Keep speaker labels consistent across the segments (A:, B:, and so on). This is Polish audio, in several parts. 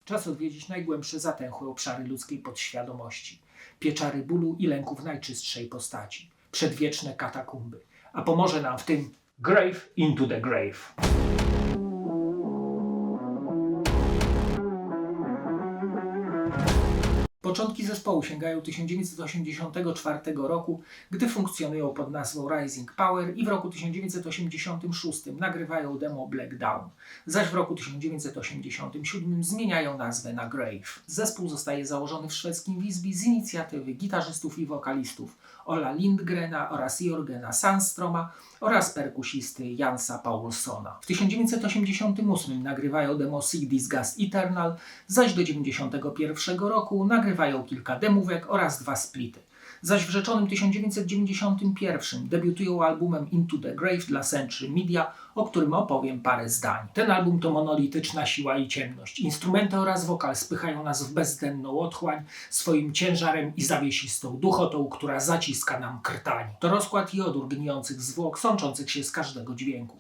A: Czas odwiedzić najgłębsze zatęchłe obszary ludzkiej podświadomości. Pieczary bólu i lęków najczystszej postaci. Przedwieczne katakumby. A pomoże nam w tym Grave into the Grave. Początki zespołu sięgają 1984 roku, gdy funkcjonują pod nazwą Rising Power i w roku 1986 nagrywają demo Black Dawn, zaś w roku 1987 zmieniają nazwę na Grave. Zespół zostaje założony w szwedzkim Visby z inicjatywy gitarzystów i wokalistów Ola Lindgrena oraz Jorgena Sandstroma oraz perkusisty Jansa Paulsona. W 1988 nagrywają demo See Disgust Eternal, zaś do 1991 roku nagrywają kilka demówek oraz 2 splity. Zaś w rzeczonym 1991 debiutują albumem Into the Grave dla Century Media, o którym opowiem parę zdań. Ten album to monolityczna siła i ciemność. Instrumenty oraz wokal spychają nas w bezdenną otchłań swoim ciężarem i zawiesistą duchotą, która zaciska nam krtani. To rozkład i odór gnijących zwłok, sączących się z każdego dźwięku.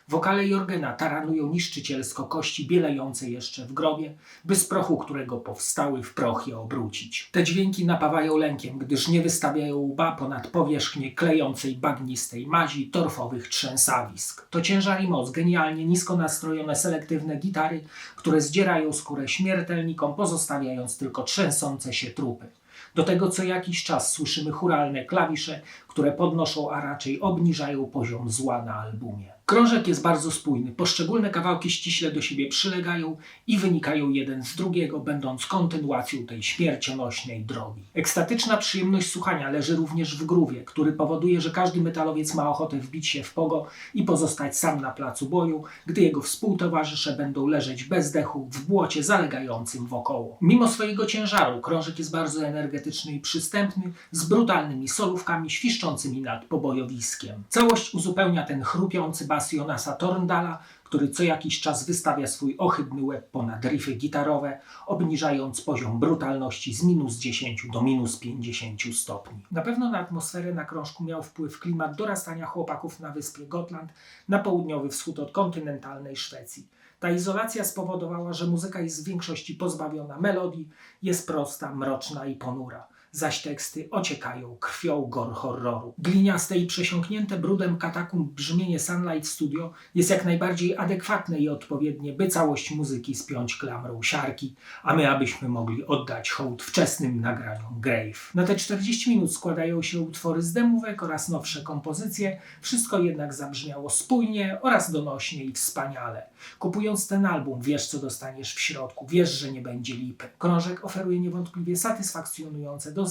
A: Wokale Jorgena taranują niszczycielsko kości bielejące jeszcze w grobie, by z prochu którego powstały w proch je obrócić. Te dźwięki napawają lękiem, gdyż nie wystawiają łba ponad powierzchnię klejącej bagnistej mazi torfowych trzęsawisk. To ciężar i moc, genialnie nisko nastrojone selektywne gitary, które zdzierają skórę śmiertelnikom, pozostawiając tylko trzęsące się trupy. Do tego co jakiś czas słyszymy chóralne klawisze, które podnoszą, a raczej obniżają poziom zła na albumie. Krążek jest bardzo spójny, poszczególne kawałki ściśle do siebie przylegają i wynikają jeden z drugiego, będąc kontynuacją tej śmiercionośnej drogi. Ekstatyczna przyjemność słuchania leży również w groove'ie, który powoduje, że każdy metalowiec ma ochotę wbić się w pogo i pozostać sam na placu boju, gdy jego współtowarzysze będą leżeć bez dechu w błocie zalegającym wokoło. Mimo swojego ciężaru krążek jest bardzo energetyczny i przystępny, z brutalnymi solówkami świszczącymi nad pobojowiskiem. Całość uzupełnia ten chrupiący bas Jonasa Torndala, który co jakiś czas wystawia swój ohydny łeb ponad riffy gitarowe, obniżając poziom brutalności z -10 do -50 stopni. Na pewno na atmosferę na krążku miał wpływ klimat dorastania chłopaków na wyspie Gotland na południowy wschód od kontynentalnej Szwecji. Ta izolacja spowodowała, że muzyka jest w większości pozbawiona melodii, jest prosta, mroczna i ponura. Zaś teksty ociekają krwią gor horroru. Gliniaste i przesiąknięte brudem katakumb brzmienie Sunlight Studio jest jak najbardziej adekwatne i odpowiednie, by całość muzyki spiąć klamrą siarki, a my abyśmy mogli oddać hołd wczesnym nagraniom Grave. Na te 40 minut składają się utwory z demówek oraz nowsze kompozycje, wszystko jednak zabrzmiało spójnie oraz donośnie i wspaniale. Kupując ten album, wiesz co dostaniesz w środku, wiesz, że nie będzie lipy. Krążek oferuje niewątpliwie satysfakcjonujące doznania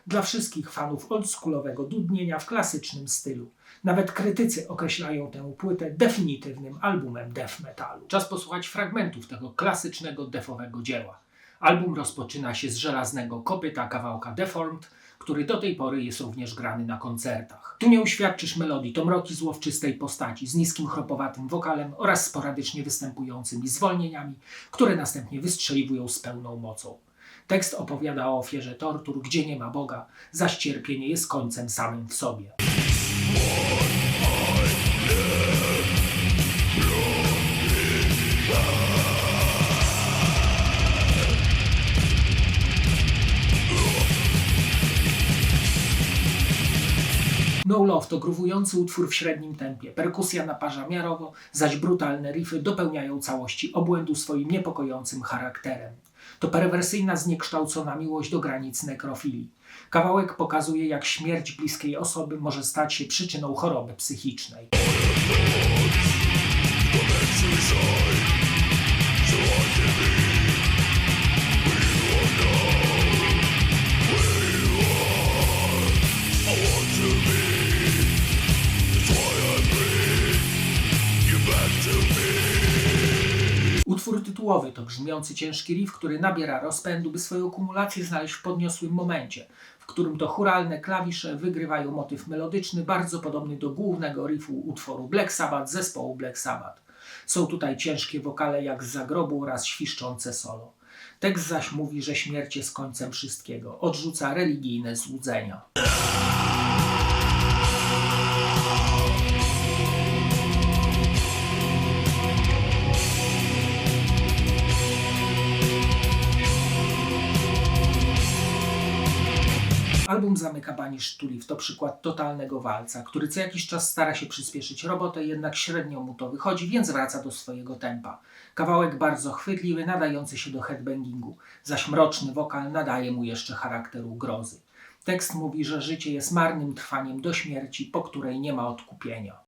A: dla wszystkich fanów oldschoolowego dudnienia w klasycznym stylu. Nawet krytycy określają tę płytę definitywnym albumem death metalu. Czas posłuchać fragmentów tego klasycznego deathowego dzieła. Album rozpoczyna się z żelaznego kopyta kawałka Deformed, który do tej pory jest również grany na koncertach. Tu nie uświadczysz melodii, to mroki złowczystej postaci z niskim chropowatym wokalem oraz sporadycznie występującymi zwolnieniami, które następnie wystrzeliwują z pełną mocą. Tekst opowiada o ofierze tortur, gdzie nie ma Boga, zaś cierpienie jest końcem samym w sobie. No Love to gruwujący utwór w średnim tempie. Perkusja naparza miarowo, zaś brutalne riffy dopełniają całości obłędu swoim niepokojącym charakterem. To perwersyjna, zniekształcona miłość do granic nekrofilii. Kawałek pokazuje, jak śmierć bliskiej osoby może stać się przyczyną choroby psychicznej. Utwór tytułowy to brzmiący ciężki riff, który nabiera rozpędu, by swoją kumulację znaleźć w podniosłym momencie, w którym to chóralne klawisze wygrywają motyw melodyczny bardzo podobny do głównego riffu utworu Black Sabbath zespołu Black Sabbath. Są tutaj ciężkie wokale jak z zagrobu oraz świszczące solo. Tekst zaś mówi, że śmierć jest końcem wszystkiego, odrzuca religijne złudzenia. Album zamyka Banish to Live. To przykład totalnego walca, który co jakiś czas stara się przyspieszyć robotę, jednak średnio mu to wychodzi, więc wraca do swojego tempa. Kawałek bardzo chwytliwy, nadający się do headbangingu, zaś mroczny wokal nadaje mu jeszcze charakteru grozy. Tekst mówi, że życie jest marnym trwaniem do śmierci, po której nie ma odkupienia.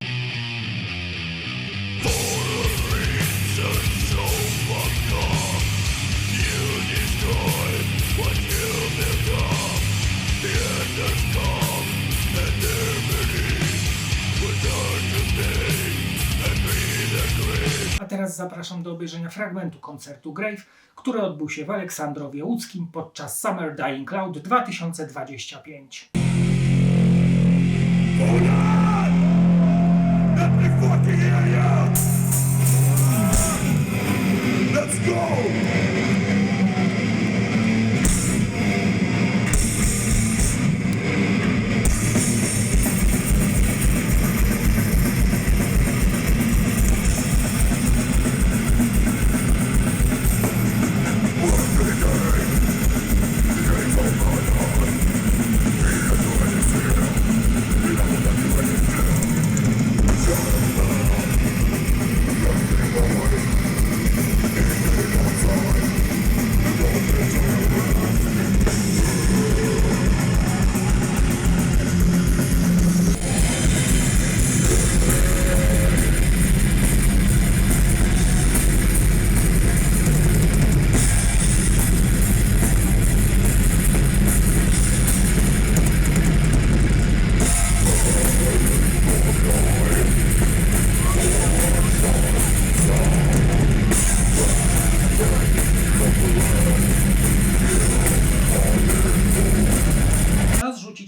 A: A teraz zapraszam do obejrzenia fragmentu koncertu Grave, który odbył się w Aleksandrowie Łódzkim podczas Summer Dying Cloud 2025.
B: Let's go!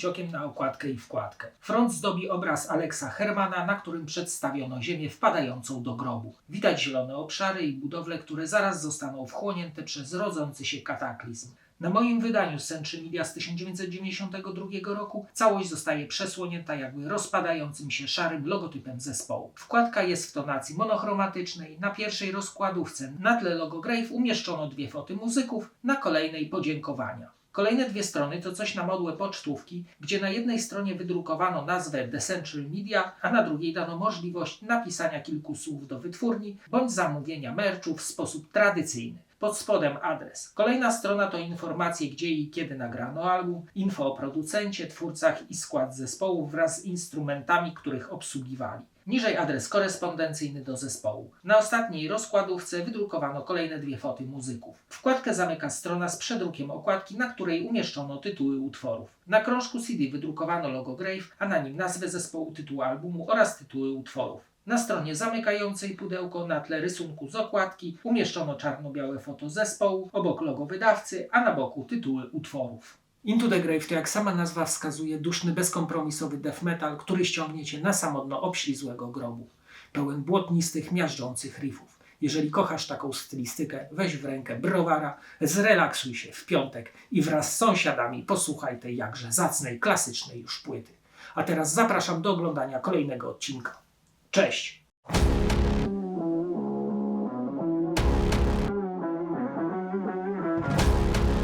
A: Okiem na okładkę i wkładkę. Front zdobi obraz Alexa Hermana, na którym przedstawiono ziemię wpadającą do grobu. Widać zielone obszary i budowle, które zaraz zostaną wchłonięte przez rodzący się kataklizm. Na moim wydaniu z Century Media z 1992 roku całość zostaje przesłonięta jakby rozpadającym się szarym logotypem zespołu. Wkładka jest w tonacji monochromatycznej. Na pierwszej rozkładówce na tle logo Grave umieszczono 2 foty muzyków, na kolejnej podziękowania. Kolejne 2 strony to coś na modłę pocztówki, gdzie na jednej stronie wydrukowano nazwę The Century Media, a na drugiej dano możliwość napisania kilku słów do wytwórni bądź zamówienia merchu w sposób tradycyjny. Pod spodem adres. Kolejna strona to informacje, gdzie i kiedy nagrano album, info o producencie, twórcach i skład zespołu wraz z instrumentami, których obsługiwali. Niżej adres korespondencyjny do zespołu. Na ostatniej rozkładówce wydrukowano kolejne 2 foty muzyków. Wkładkę zamyka strona z przedrukiem okładki, na której umieszczono tytuły utworów. Na krążku CD wydrukowano logo Grave, a na nim nazwę zespołu, tytuł albumu oraz tytuły utworów. Na stronie zamykającej pudełko na tle rysunku z okładki umieszczono czarno-białe foto zespołu, obok logo wydawcy, a na boku tytuły utworów. Into the Grave to, jak sama nazwa wskazuje, duszny, bezkompromisowy death metal, który ściągniecie na samotno obślizłego grobu. Pełen błotnistych, miażdżących riffów. Jeżeli kochasz taką stylistykę, weź w rękę browara, zrelaksuj się w piątek i wraz z sąsiadami posłuchaj tej jakże zacnej, klasycznej już płyty. A teraz zapraszam do oglądania kolejnego odcinka. Cześć!